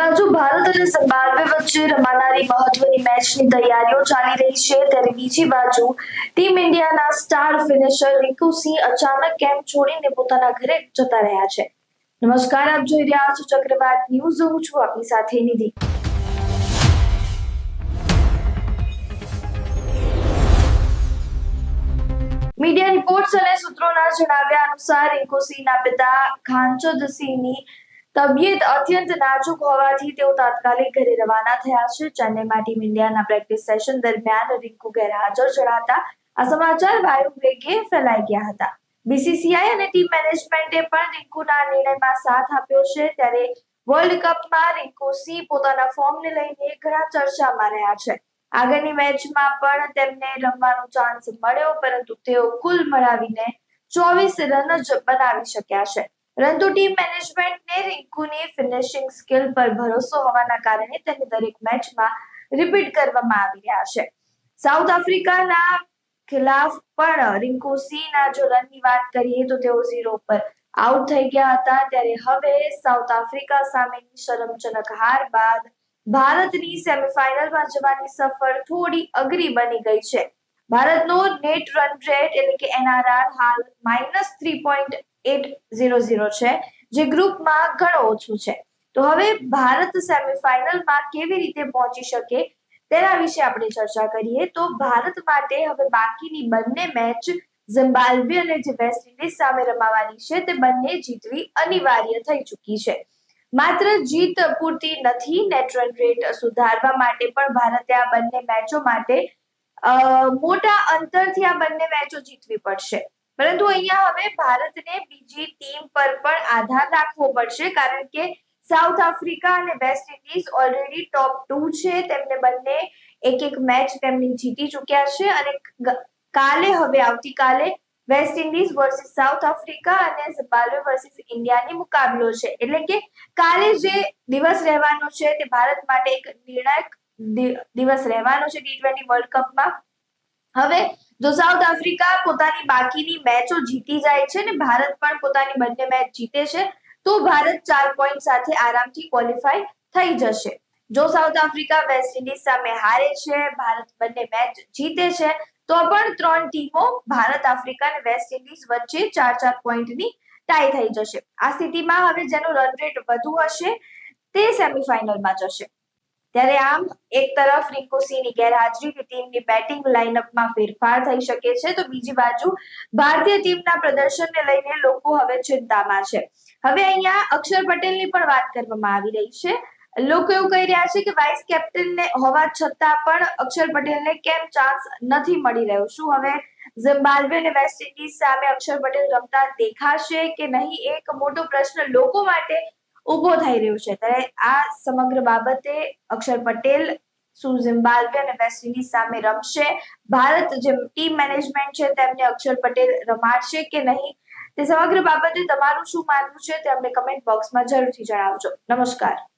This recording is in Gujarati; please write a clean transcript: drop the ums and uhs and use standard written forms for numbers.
બાજુ ભારત અને ઝિમ્બાબ્વે વચ્ચે રમાનારી મહત્વની મેચની તૈયારીઓ ચાલી રહી છે ત્યારે બીજી બાજુ ટીમ ઇન્ડિયાના સ્ટાર ફિનિશર રિંકુ સિંહ અચાનક કેમ્પ છોડીને પોતાના ઘરે જતા રહ્યા છે. નમસ્કાર, આપ જોઈ રહ્યા છો ચક્રવાત ન્યૂઝ. હું છું આપની સાથે નિધિ. મીડિયા રિપોર્ટ્સ અને સૂત્રોના જણાવ્યા અનુસાર રિંકુ સિંહના પિતા ખાનચંદ સિંહની તબિયત અત્યંત નાજુક હોવાથી તેઓ તાત્કાલિક ઘરે રવાના થયા છે. ચેન્નઈમાં ટીમ ઇન્ડિયાના પ્રેક્ટિસ સેશન દરમિયાન રિંકુ ગેરહાજર જણાતા આ સમાચાર વાયુ વેગે ફેલાઈ ગયા હતા. બીસીસીઆઈ અને ટીમ મેનેજમેન્ટે પણ રિંકુના નિર્ણયમાં સાથ આપ્યો છે. ત્યારે વર્લ્ડ કપમાં રિંકુ સિંહ પોતાના ફોર્મને લઈને ઘણા ચર્ચામાં રહ્યા છે. આગળની મેચમાં પણ તેમને રમવાનો ચાન્સ મળ્યો, પરંતુ તેઓ કુલ મળાવીને 24 રન જ બનાવી શક્યા છે. પરંતુ ટીમ મેનેજમેન્ટને રિંકુની ફિનિશિંગ સ્કિલ પર ભરોસો હોવાના કારણે તેને દરેક મેચમાં રિપીટ કરવામાં આવી રહ્યા છે. સાઉથ આફ્રિકાના ખિલાફ પણ રિંકુ સિંહના જો રનની વાત કરીએ તો તેઓ 0 પર આઉટ થઈ ગયા હતા. ત્યારે હવે સાઉથ આફ્રિકા સામેની શરમજનક હાર બાદ ભારતની સેમીફાઇનલમાં જવાની સફર થોડી અઘરી બની ગઈ છે. ભારતનો નેટ રન રેટ એટલે કે NRR હાલ -3.800 છે, જે ગ્રુપમાં ઘણો ઓછું છે. તો હવે ભારત સેમીફાઇનલમાં કેવી રીતે પહોંચી શકે તેના વિશે આપણે ચર્ચા કરીએ તો ભારત માટે હવે બાકીની બંને મેચ ઝિમ્બાબ્વે અને જે વેસ્ટ ઇન્ડિઝ સામે રમાવાની છે તે બંને જીતવી અનિવાર્ય થઈ ચૂકી છે. માત્ર જીત પૂરતી નથી, નેટ રન રેટ સુધારવા માટે પણ ભારતે આ બંને મેચો માટે મોટા અંતરથી આ બંને મેચો જીતવી પડશે. પરંતુ અહીંયા હવે ભારતને બીજી ટીમ પર પણ આધાર રાખવો પડશે, કારણ કે સાઉથ આફ્રિકા અને વેસ્ટ ઇન્ડિઝ ઓલરેડી ટોપ 2 છે. તેમને બંને એક મેચ તેમની જીતી ચૂક્યા છે અને આવતીકાલે West Indies versus south Africa અને ઝિમ્બાબ્વે વર્સિસ ઇન્ડિયાની મુકાબલો છે. એટલે કે કાલે જે દિવસ રહેવાનો છે તે ભારત માટે એક નિર્ણાયક દિવસ રહેવાનો છે T20 વર્લ્ડ કપમાં. હવે જો સાઉથ આફ્રિકા પોતાની બાકીની મેચો જીતી જાય છે ને ભારત પણ પોતાની બંને મેચ જીતે છે તો ભારત 4 પોઈન્ટ સાથે આરામથી ક્વોલિફાય થઈ જશે. જો સાઉથ આફ્રિકા વેસ્ટ ઇન્ડિઝ સામે હારે છે, ભારત બંને મેચ જીતે છે, તો પણ 3 ટીમો ભારત, આફ્રિકા અને વેસ્ટ ઇન્ડિઝ વચ્ચે 4-4 પોઈન્ટની ટાઈ થઈ જશે. આ સ્થિતિમાં હવે જેનો રન રેટ વધુ હશે તે સેમીફાઇનલમાં જશે. ત્યારે આમ એક તરફ રિંકુ સિંહની ગેરહાજરીથી ટીમની બેટિંગ લાઇનઅપમાં ફેરફાર થઈ શકે છે, તો બીજી બાજુ ભારતીય ટીમના પ્રદર્શનને લઈને લોકો હવે ચિંતામાં છે. હવે અહીંયા અક્ષર પટેલની પણ વાત કરવામાં આવી રહી છે. લોકો એવું કહી રહ્યા છે કે વાઇસ કેપ્ટનને હોવા છતાં પણ અક્ષર પટેલને કેમ ચાન્સ નથી મળી રહ્યો. શું હવે ઝિમ્બાબ્વે અને વેસ્ટ ઇન્ડિઝ સામે અક્ષર પટેલ રમતા દેખાશે કે નહીં, એક મોટો પ્રશ્ન લોકો માટે ઉભો થઈ રહ્યો છે. ત્યારે આ સમગ્ર બાબતે અક્ષર પટેલ શું ઝિમ્બાબ્વે અને વેસ્ટ ઇન્ડિઝ સામે રમશે, ભારત જે ટીમ મેનેજમેન્ટ છે તેમને અક્ષર પટેલ રમાડશે કે નહીં, તે સમગ્ર બાબતે તમારું શું માનવું છે તે અમને કમેન્ટ બોક્સમાં જરૂરથી જણાવજો. નમસ્કાર.